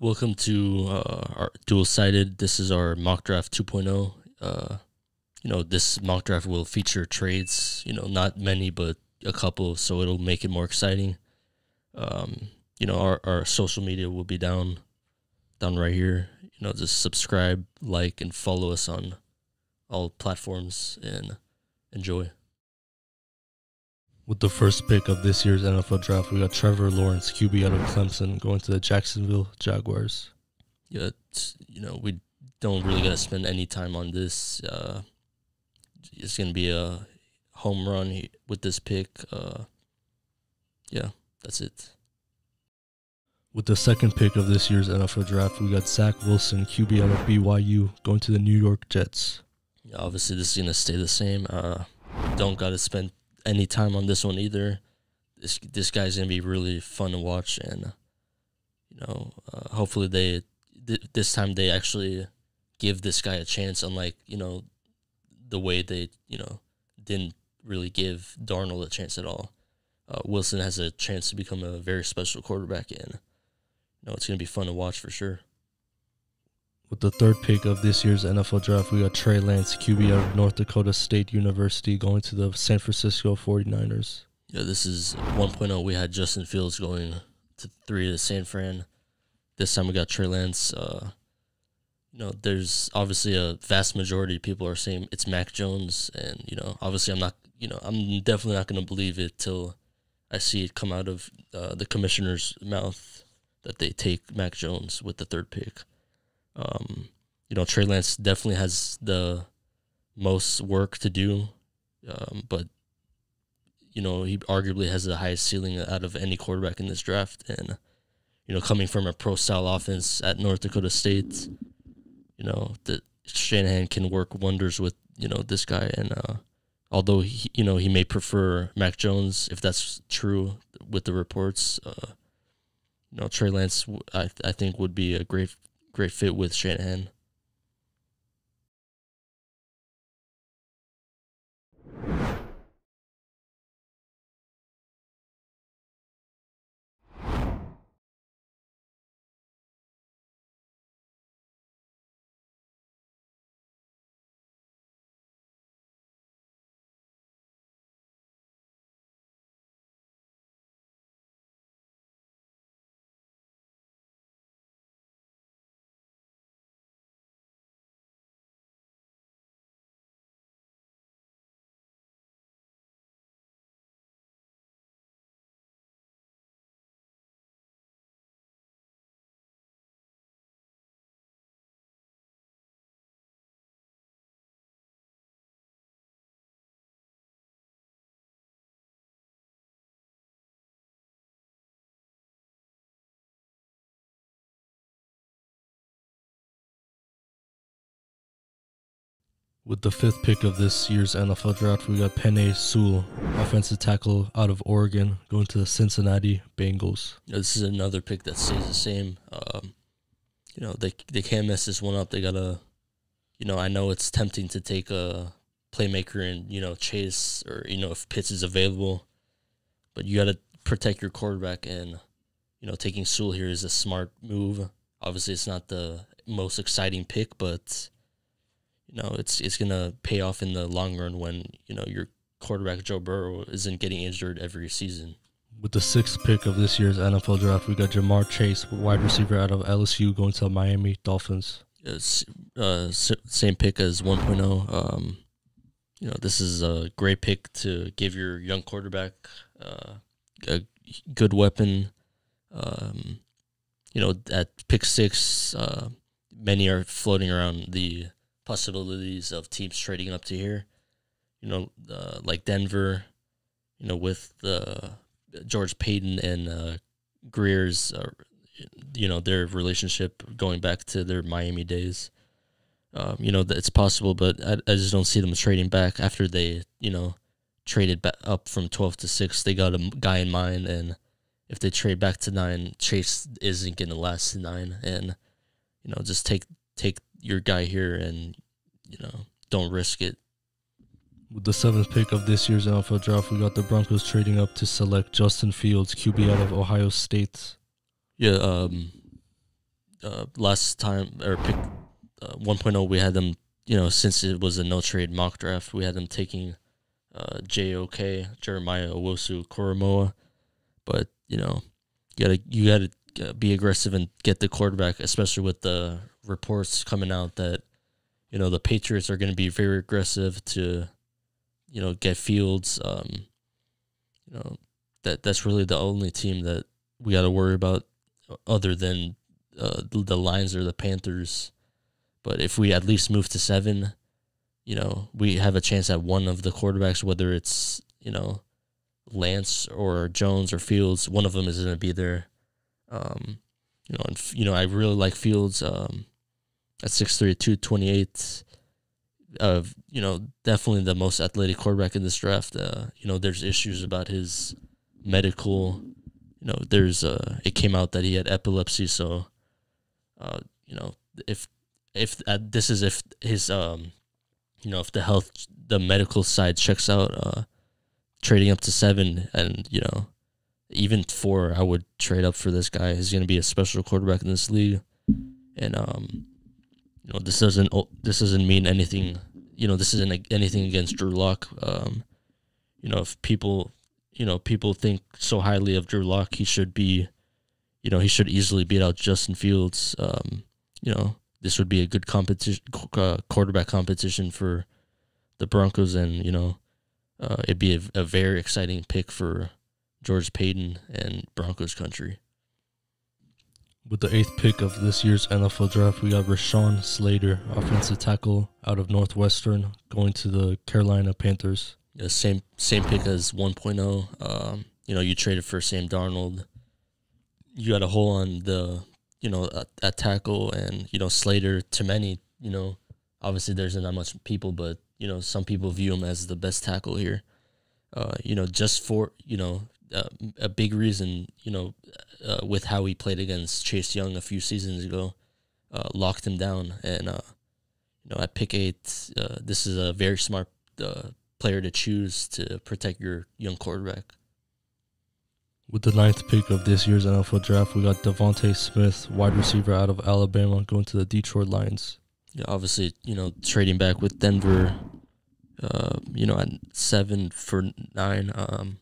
Welcome to our dual-sided. This is our mock draft 2.0. This mock draft will feature trades, not many, but a couple, so it'll make it more exciting. Our social media will be down right here. Just subscribe, like, and follow us on all platforms, and enjoy. With the first pick of this year's NFL draft, we got Trevor Lawrence, QB out of Clemson, going to the Jacksonville Jaguars. Yeah, we don't really got to spend any time on this. It's going to be a home run with this pick. That's it. With the second pick of this year's NFL draft, we got Zach Wilson, QB out of BYU, going to the New York Jets. Yeah, obviously, this is going to stay the same. Don't got to spend any time on this one either. This guy's going to be really fun to watch, and, hopefully this time they actually give this guy a chance, unlike, the way they, didn't really give Darnold a chance at all. Wilson has a chance to become a very special quarterback, and it's going to be fun to watch for sure. With the third pick of this year's NFL draft, we got Trey Lance, QB out of North Dakota State University, going to the San Francisco 49ers. Yeah, this is 1.0. We had Justin Fields going to 3 to San Fran. This time we got Trey Lance. There's obviously a vast majority of people are saying it's Mac Jones, and obviously I'm definitely not going to believe it till I see it come out of the commissioner's mouth that they take Mac Jones with the third pick. Trey Lance definitely has the most work to do, but he arguably has the highest ceiling out of any quarterback in this draft. And coming from a pro-style offense at North Dakota State, that Shanahan can work wonders with this guy. And although he may prefer Mac Jones, if that's true with the reports, Trey Lance I think would be a great fit with Shanahan. With the fifth pick of this year's NFL draft, we got Penei Sewell, offensive tackle out of Oregon, going to the Cincinnati Bengals. This is another pick that stays the same. They can't mess this one up. They gotta, I know it's tempting to take a playmaker and Chase, or if Pitts is available, but you gotta protect your quarterback, and taking Sewell here is a smart move. Obviously, it's not the most exciting pick, but it's gonna pay off in the long run when your quarterback Joe Burrow isn't getting injured every season. With the sixth pick of this year's NFL draft, we got Jamar Chase, wide receiver out of LSU, going to Miami Dolphins. It's same pick as 1.0. This is a great pick to give your young quarterback a good weapon. At pick 6, many are floating around the possibilities of teams trading up to here, like Denver, with George Payton and Greer's, their relationship going back to their Miami days. It's possible, but I just don't see them trading back after they, traded back up from 12 to 6. They got a guy in mind, and if they trade back to 9, Chase isn't going to last to 9, and, just take your guy here and, don't risk it. With the seventh pick of this year's NFL draft, we got the Broncos trading up to select Justin Fields, QB out of Ohio State. Yeah, last time or pick 1.0, we had them, since it was a no trade mock draft, we had them taking JOK, Jeremiah Owusu Koromoa. But, you gotta be aggressive and get the quarterback, especially with the reports coming out that, the Patriots are going to be very aggressive to, get Fields. That's really the only team that we got to worry about other than the Lions or the Panthers. But if we at least move to 7, we have a chance at one of the quarterbacks, whether it's, Lance or Jones or Fields. One of them is going to be there. I really like Fields at 6'3", 228. Definitely the most athletic quarterback in this draft. There's issues about his medical. It came out that he had epilepsy. So, if his, if the medical side checks out, trading up to 7 and, even 4, I would trade up for this guy. He's going to be a special quarterback in this league. And, this doesn't mean anything, this isn't anything against Drew Lock. If people think so highly of Drew Lock, he should be, he should easily beat out Justin Fields. This would be a good quarterback competition for the Broncos, and, it'd be a very exciting pick for George Payton and Broncos country. With the 8th pick of this year's NFL draft, we got Rashawn Slater, offensive tackle out of Northwestern, going to the Carolina Panthers. Yeah, same pick as 1.0. You traded for Sam Darnold. You got a hole on the, at tackle, and, Slater, to many, obviously there's not much people, but, some people view him as the best tackle here. Just for, a big reason, with how he played against Chase Young a few seasons ago, locked him down. And, at pick 8, this is a very smart player to choose to protect your young quarterback. With the 9th pick of this year's NFL draft, we got Devontae Smith, wide receiver out of Alabama, going to the Detroit Lions. Yeah, obviously, trading back with Denver, at 7 for 9,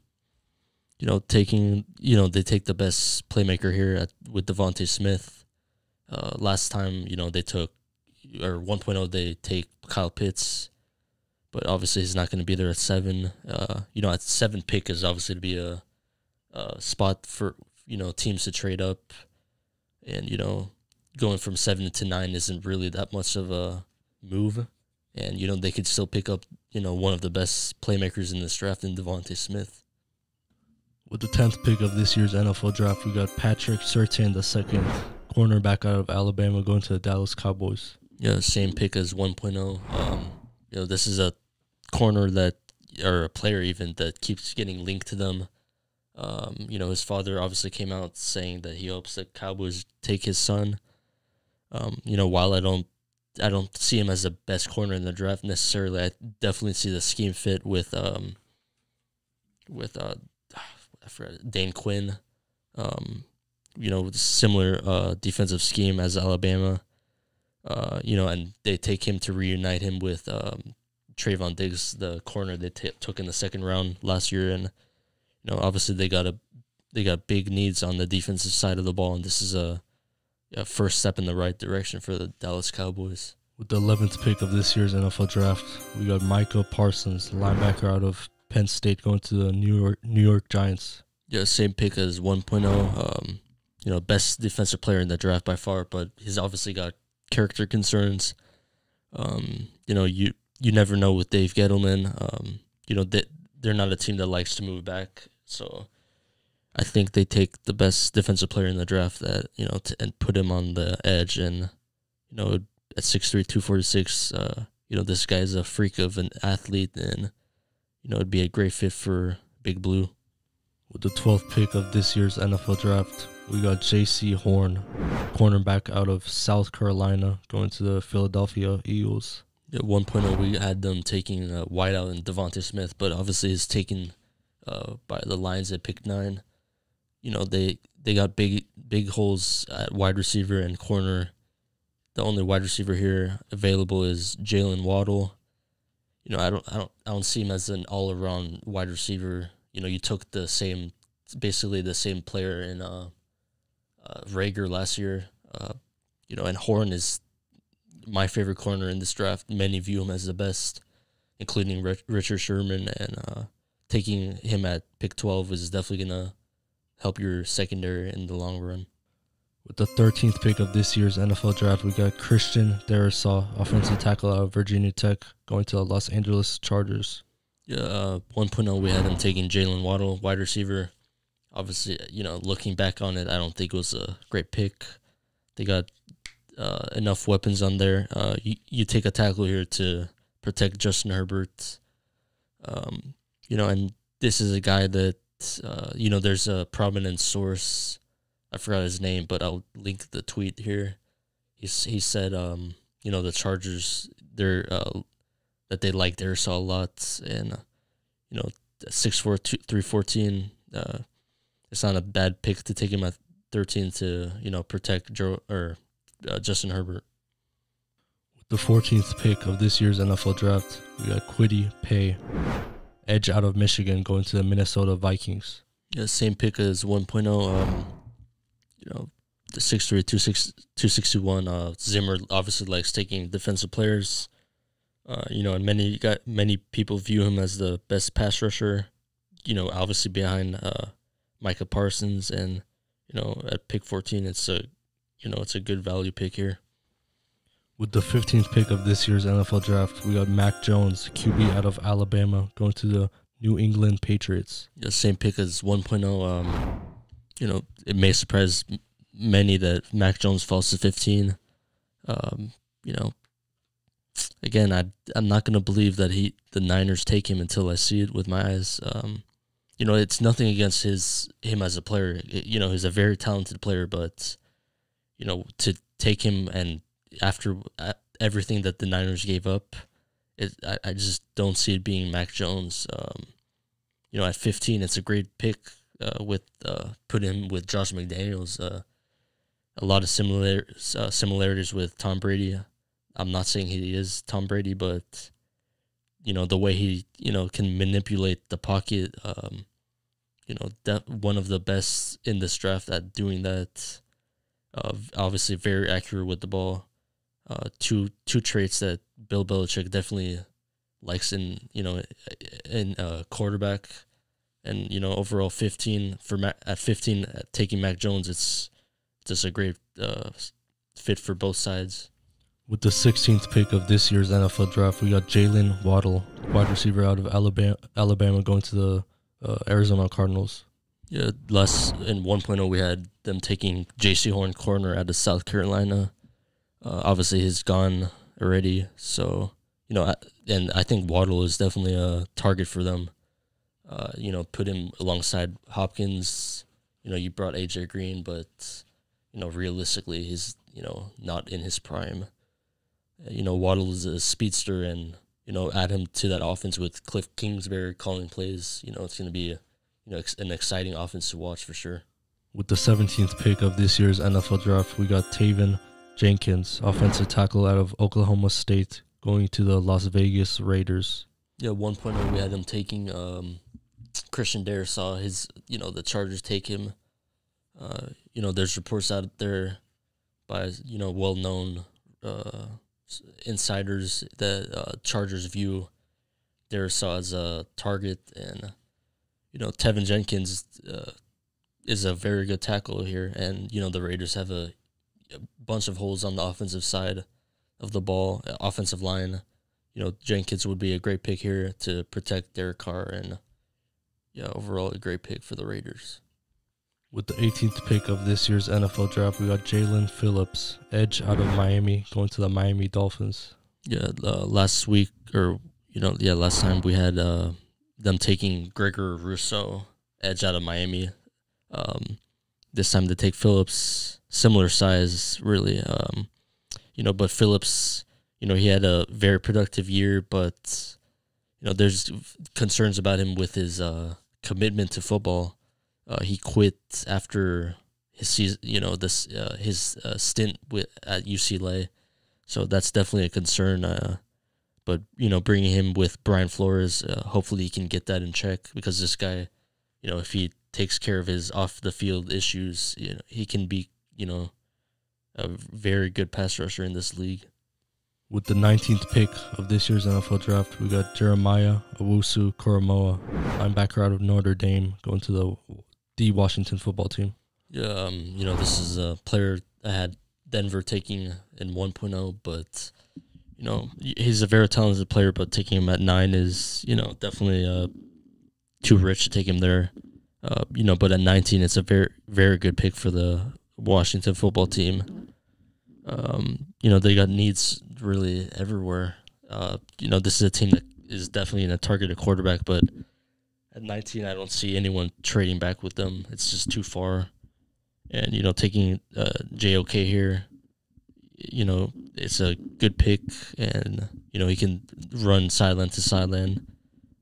taking, they take the best playmaker here with Devontae Smith. Last time, they took, or 1.0, they take Kyle Pitts, but obviously he's not going to be there at 7. At 7 pick is obviously to be a spot for, teams to trade up, and, going from 7 to 9 isn't really that much of a move. And, they could still pick up, one of the best playmakers in this draft in Devontae Smith. With the 10th pick of this year's NFL draft, we got Patrick Surtain II, cornerback out of Alabama, going to the Dallas Cowboys. Yeah, same pick as 1.0. This is a corner or a player even, that keeps getting linked to them. His father obviously came out saying that he hopes that Cowboys take his son. While I don't see him as the best corner in the draft necessarily, I definitely see the scheme fit with Dane Quinn. With similar defensive scheme as Alabama. And they take him to reunite him with Trayvon Diggs, the corner they took in the 2nd round last year, and obviously they got big needs on the defensive side of the ball, and this is a first step in the right direction for the Dallas Cowboys. With the 11th pick of this year's NFL draft, we got Micah Parsons, linebacker out of Penn State, going to the New York Giants. Yeah, same pick as 1.0. Best defensive player in the draft by far, but he's obviously got character concerns. You never know with Dave Gettleman. They're not a team that likes to move back, so I think they take the best defensive player in the draft that, and put him on the edge. And, at 6'3", 246, this guy's a freak of an athlete, and, it'd be a great fit for Big Blue. With the 12th pick of this year's NFL draft, we got J.C. Horn, cornerback out of South Carolina, going to the Philadelphia Eagles. At 1.0, we had them taking Whiteout and Devontae Smith, but obviously it's taken by the Lions at pick 9. they got big holes at wide receiver and corner. The only wide receiver here available is Jalen Waddle. I don't see him as an all-around wide receiver. You took basically the same player in Rager last year. And Horn is my favorite corner in this draft. Many view him as the best, including Richard Sherman, and taking him at pick 12 is definitely gonna help your secondary in the long run. With the 13th pick of this year's NFL draft, we got Christian Darrisaw, offensive tackle out of Virginia Tech, going to the Los Angeles Chargers. Yeah, 1.0, we had him taking Jalen Waddle, wide receiver. Obviously, looking back on it, I don't think it was a great pick. They got enough weapons on there. You take a tackle here to protect Justin Herbert. And this is a guy that, there's a prominent source. I forgot his name, but I'll link the tweet here. He said, the Chargers, that they liked Darrisaw a lot, and 6'4", 314. It's not a bad pick to take him at 13 to protect Justin Herbert. With the 14th pick of this year's NFL draft, we got Kwity Paye, edge out of Michigan, going to the Minnesota Vikings. Yeah, same pick as 1.0. The 6'3", 261. Zimmer obviously likes taking defensive players. And many people view him as the best pass rusher. Obviously behind Micah Parsons, and at pick 14, it's a good value pick here. With the 15th pick of this year's NFL draft, we got Mac Jones, QB out of Alabama, going to the New England Patriots. The same pick as 1.0. It may surprise many that Mac Jones falls to 15. Again, I'm not going to believe that the Niners take him until I see it with my eyes. It's nothing against him as a player. He's a very talented player, but to take him, and after everything that the Niners gave up, I just don't see it being Mac Jones. At 15, it's a great pick. Put him with Josh McDaniels. A lot of similarities with Tom Brady. I'm not saying he is Tom Brady, but the way he can manipulate the pocket. One of the best in this draft at doing that. Obviously very accurate with the ball. Two traits that Bill Belichick definitely likes in quarterback. And overall 15 at 15 taking Mac Jones, it's just a great fit for both sides. With the 16th pick of this year's NFL draft, we got Jalen Waddle, wide receiver out of Alabama, going to the Arizona Cardinals. Yeah, last in 1.0 we had them taking J.C. Horn, corner out of South Carolina. Obviously he's gone already, so and I think Waddle is definitely a target for them. Put him alongside Hopkins. You brought AJ Green, but realistically he's not in his prime. Waddle is a speedster, and add him to that offense with Cliff Kingsbury calling plays. It's going to be an exciting offense to watch for sure. With the 17th pick of this year's NFL draft, we got Taven Jenkins, offensive tackle out of Oklahoma State, going to the Las Vegas Raiders. Yeah, 1.0 we had him taking Christian Darrisaw. The Chargers take him. There's reports out there by well-known insiders that Chargers view Darrisaw as a target, and Tevin Jenkins is a very good tackle here, and the Raiders have a bunch of holes on the offensive side of the ball, offensive line. Jenkins would be a great pick here to protect Derek Carr, and overall a great pick for the Raiders. With the 18th pick of this year's NFL draft, we got Jalen Phillips, edge out of Miami, going to the Miami Dolphins. Yeah, last time we had them taking Gregor Rousseau, edge out of Miami. This time they take Phillips, similar size, really. But Phillips, he had a very productive year, but there's concerns about him with his commitment to football. He quit after his season, his stint at UCLA. So that's definitely a concern. But bringing him with Brian Flores, hopefully he can get that in check, because this guy, if he takes care of his off the field issues, he can be, a very good pass rusher in this league. With the 19th pick of this year's NFL draft, we got Jeremiah Owusu-Koramoah, linebacker out of Notre Dame, going to the Washington football team. Yeah, this is a player I had Denver taking in 1.0, but he's a very talented player, but taking him at 9 is, definitely too rich to take him there. But at 19, it's a very, very good pick for the Washington football team. They got needs really everywhere. This is a team that is definitely in a targeted quarterback, but at 19, I don't see anyone trading back with them. It's just too far. And, taking JOK here, it's a good pick, and, he can run sideline to sideline.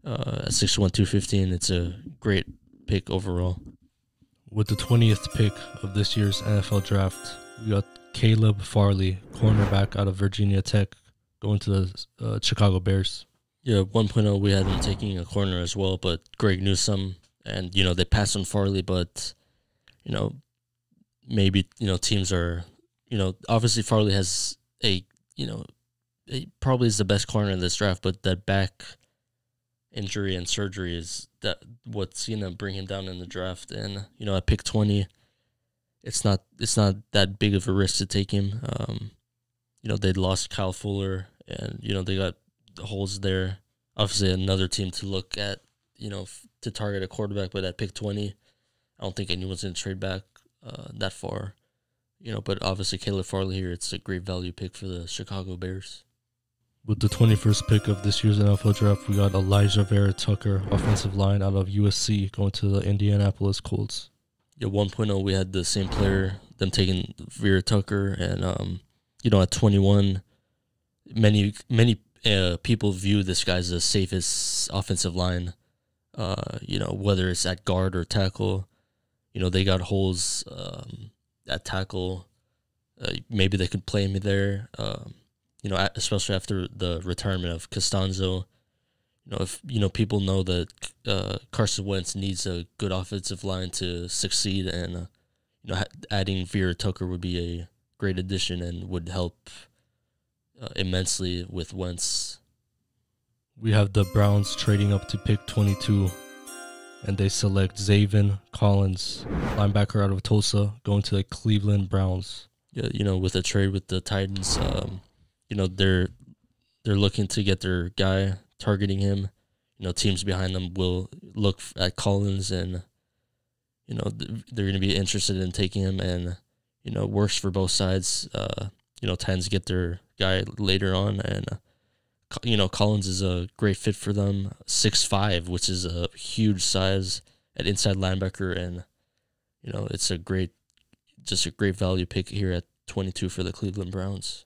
At 6'1", 215, it's a great pick overall. With the 20th pick of this year's NFL draft, we got Caleb Farley, cornerback out of Virginia Tech, going to the Chicago Bears. Yeah, 1.0, we had him taking a corner as well, but Greg Newsome, and, they passed on Farley, but, maybe, teams are, obviously Farley has he probably is the best corner in this draft, but that back injury and surgery is that what's going to bring him down in the draft. And, at pick 20, it's not that big of a risk to take him. They lost Kyle Fuller, and, they got holes there. Obviously, another team to look at, to target a quarterback, but at pick 20, I don't think anyone's going to trade back that far. But obviously Caleb Farley here, it's a great value pick for the Chicago Bears. With the 21st pick of this year's NFL draft, we got Elijah Vera Tucker, offensive line out of USC, going to the Indianapolis Colts. Yeah, 1.0, we had the same player, them taking Vera Tucker, and at 21, many people view this guy as the safest offensive line. Whether it's at guard or tackle, they got holes at tackle. Maybe they could play me there. Especially after the retirement of Costanzo. If people know that Carson Wentz needs a good offensive line to succeed, and adding Vera Tucker would be a great addition and would help immensely with Wentz. We have the Browns trading up to pick 22, and they select Zaven Collins, linebacker out of Tulsa, going to the Cleveland Browns. Yeah, with a trade with the Titans, they're looking to get their guy, targeting him. Teams behind them will look at Collins, and they're going to be interested in taking him, and works for both sides. Titans get their guy later on, and Collins is a great fit for them. 6'5", which is a huge size at inside linebacker, and it's a great value pick here at 22 for the Cleveland Browns.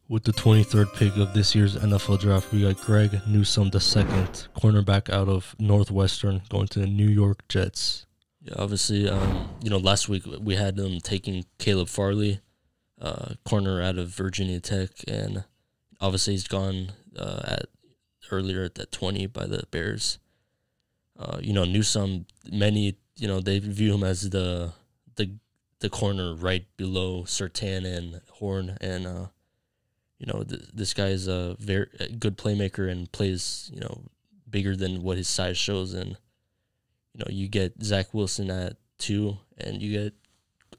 With the 23rd pick of this year's NFL draft, we got Greg Newsome II, cornerback out of Northwestern, going to the New York Jets. Yeah, obviously, last week we had them taking Caleb Farley, corner out of Virginia Tech, and obviously he's gone earlier at that 20 by the Bears. Newsome, many, they view him as the corner right below Surtain and Horn, and this guy is a very good playmaker and plays, bigger than what his size shows. And, you get Zach Wilson at 2, and you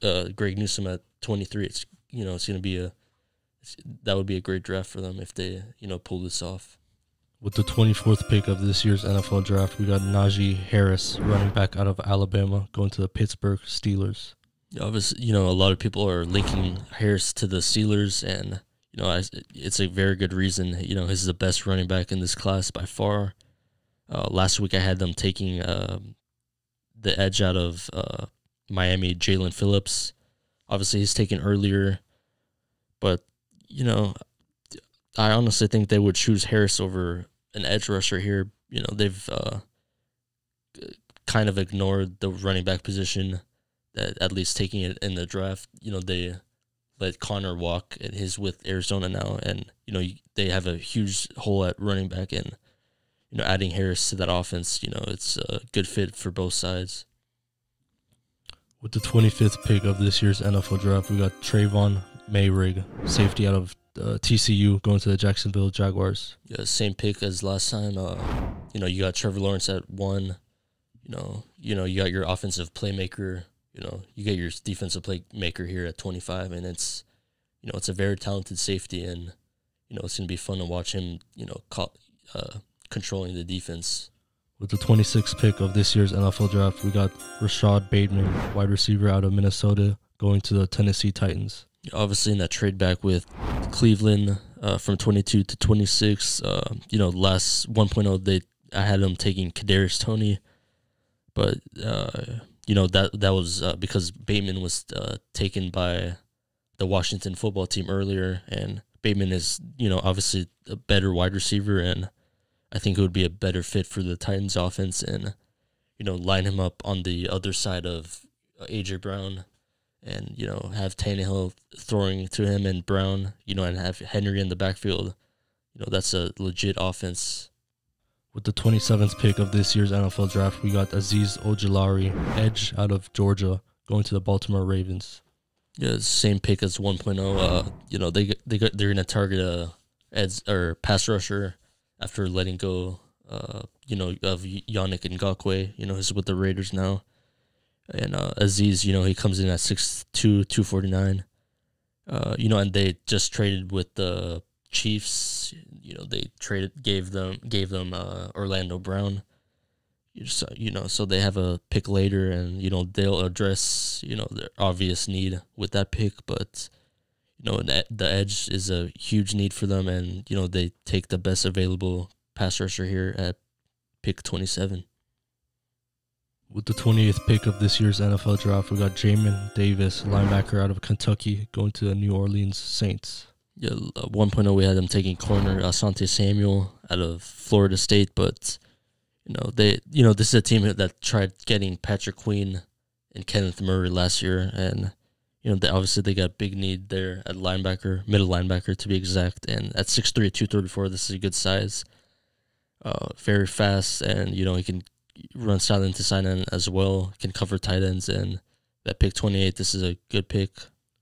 get Greg Newsome at 23. It's, it's going to be that would be a great draft for them if they, pull this off. With the 24th pick of this year's NFL draft, we got Najee Harris, running back out of Alabama, going to the Pittsburgh Steelers. Obviously, a lot of people are linking Harris to the Steelers, and it's a very good reason. He's the best running back in this class by far. Last week I had them taking the edge out of Miami, Jalen Phillips. Obviously, he's taken earlier, but I honestly think they would choose Harris over an edge rusher here. They've kind of ignored the running back position, that at least taking it in the draft. They let Connor walk, and he's with Arizona now, and they have a huge hole at running back, and adding Harris to that offense, it's a good fit for both sides. With the 25th pick of this year's NFL draft, we got Trayvon Mayrig, safety out of TCU, going to the Jacksonville Jaguars. Yeah, same pick as last time. You got Trevor Lawrence at 1. You got your offensive playmaker. You get your defensive playmaker here at 25, and it's a very talented safety, and it's gonna be fun to watch him. Controlling the defense. With the 26th pick of this year's NFL draft, we got Rashad Bateman, wide receiver out of Minnesota, going to the Tennessee Titans. Obviously, in that trade back with Cleveland from 22 to 26, last 1.0, I had them taking Kadarius Toney, but that was because Bateman was taken by the Washington football team earlier, and Bateman is obviously a better wide receiver, and I think it would be a better fit for the Titans offense, and line him up on the other side of AJ Brown, and have Tannehill throwing to him and Brown, and have Henry in the backfield. That's a legit offense. With the 27th pick of this year's NFL draft, we got Azeez Ojulari, edge out of Georgia, going to the Baltimore Ravens. Yeah, same pick as 1.0. They're gonna target a edge or pass rusher after letting go, of Yannick Ngakoue. He's with the Raiders now. And Azeez, he comes in at 6'2", 249. And they just traded with the Chiefs. They gave them Orlando Brown. So they have a pick later, and they'll address their obvious need with that pick, but the edge is a huge need for them, and they take the best available pass rusher here at pick 27. With the 28th pick of this year's NFL draft, we got Jamin Davis, linebacker out of Kentucky, going to the New Orleans Saints. Yeah, 1.0, we had them taking corner Asante Samuel out of Florida State, but this is a team that tried getting Patrick Queen and Kenneth Murray last year, and they got a big need there at linebacker, middle linebacker to be exact, and at 6'3", 234, this is a good size. Very fast, and he can run silent to silent as well, can cover tight ends, and that pick 28, this is a good pick.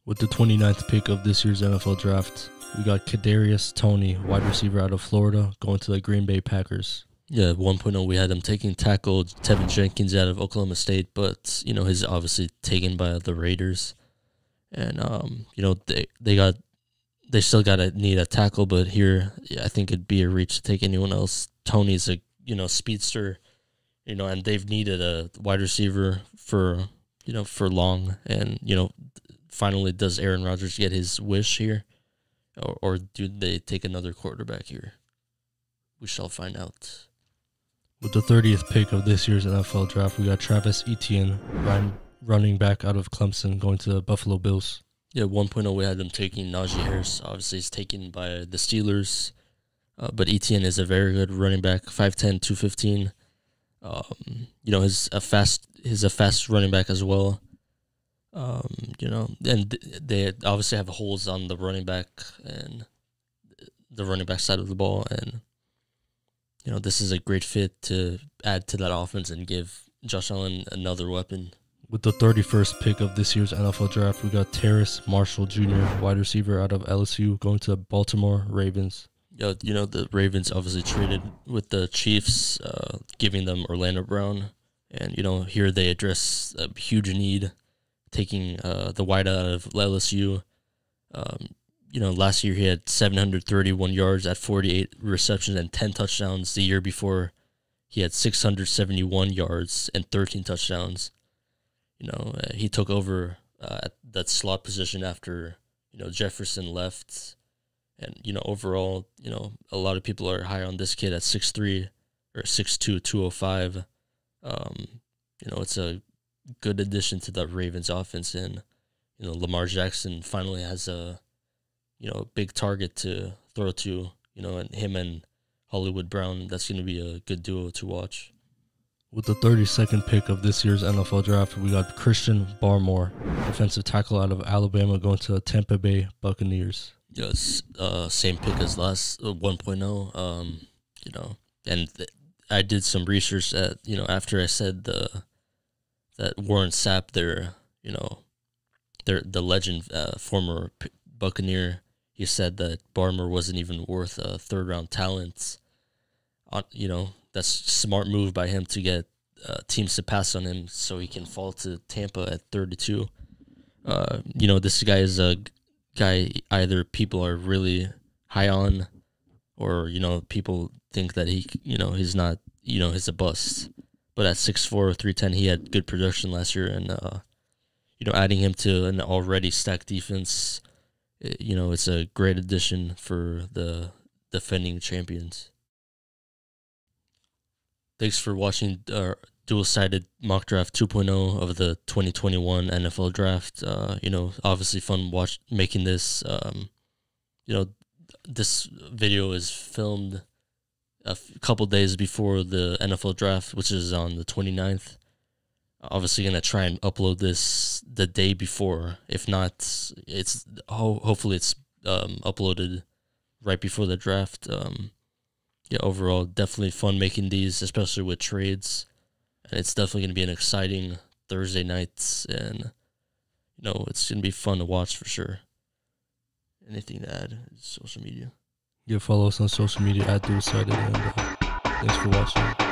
With the 29th pick of this year's NFL draft, we got Kadarius Toney, wide receiver out of Florida, going to the Green Bay Packers. Yeah, 1.0, we had him taking tackle Tevin Jenkins out of Oklahoma State, but he's obviously taken by the Raiders. And they still need a tackle, but here I think it'd be a reach to take anyone else. Tony's a speedster, and they've needed a wide receiver for long, and finally does Aaron Rodgers get his wish here, or do they take another quarterback here? We shall find out. With the 30th pick of this year's NFL draft, we got Travis Etienne, running back out of Clemson, going to the Buffalo Bills. Yeah, 1.0, we had them taking Najee Harris. Obviously, he's taken by the Steelers, but Etienne is a very good running back, 5'10", 215. He's a fast running back as well. And they obviously have holes on the running back and the running back side of the ball, and this is a great fit to add to that offense and give Josh Allen another weapon. With the 31st pick of this year's NFL draft, we got Terrace Marshall Jr., wide receiver out of LSU, going to the Baltimore Ravens. Yeah, the Ravens obviously traded with the Chiefs, giving them Orlando Brown. And, here they address a huge need, taking the wide out of LSU. Last year he had 731 yards at 48 receptions and 10 touchdowns. The year before, he had 671 yards and 13 touchdowns. He took over that slot position after, Jefferson left. And, overall, a lot of people are high on this kid at 6'3", or 6'2", 205. It's a good addition to the Ravens offense. And, Lamar Jackson finally has a big target to throw to, and him and Hollywood Brown, that's going to be a good duo to watch. With the 32nd pick of this year's NFL draft, we got Christian Barmore, defensive tackle out of Alabama, going to the Tampa Bay Buccaneers. Yes, same pick as last 1.0. You know, and I did some research that, you know, after I said that Warren Sapp, the legend, former Buccaneer, he said that Barmore wasn't even worth a third-round talent. You know, that's a smart move by him to get teams to pass on him so he can fall to Tampa at 32. You know, this guy is a guy either people are really high on, or, you know, people think that he, you know, he's not, you know, he's a bust. But at 6'4", 310, he had good production last year, and you know, adding him to an already stacked defense, you know, it's a great addition for the defending champions. Thanks for watching our dual-sided mock draft 2.0 of the 2021 NFL draft. You know, obviously fun making this. You know, this video is filmed a couple days before the NFL draft, which is on the 29th. Obviously going to try and upload this the day before. If not, it's hopefully it's uploaded right before the draft. Yeah, overall, definitely fun making these, especially with trades. And it's definitely going to be an exciting Thursday night, and, you know, it's going to be fun to watch for sure. Anything to add? Social media? Yeah, follow us on social media at DUALSIGHTED, and thanks for watching.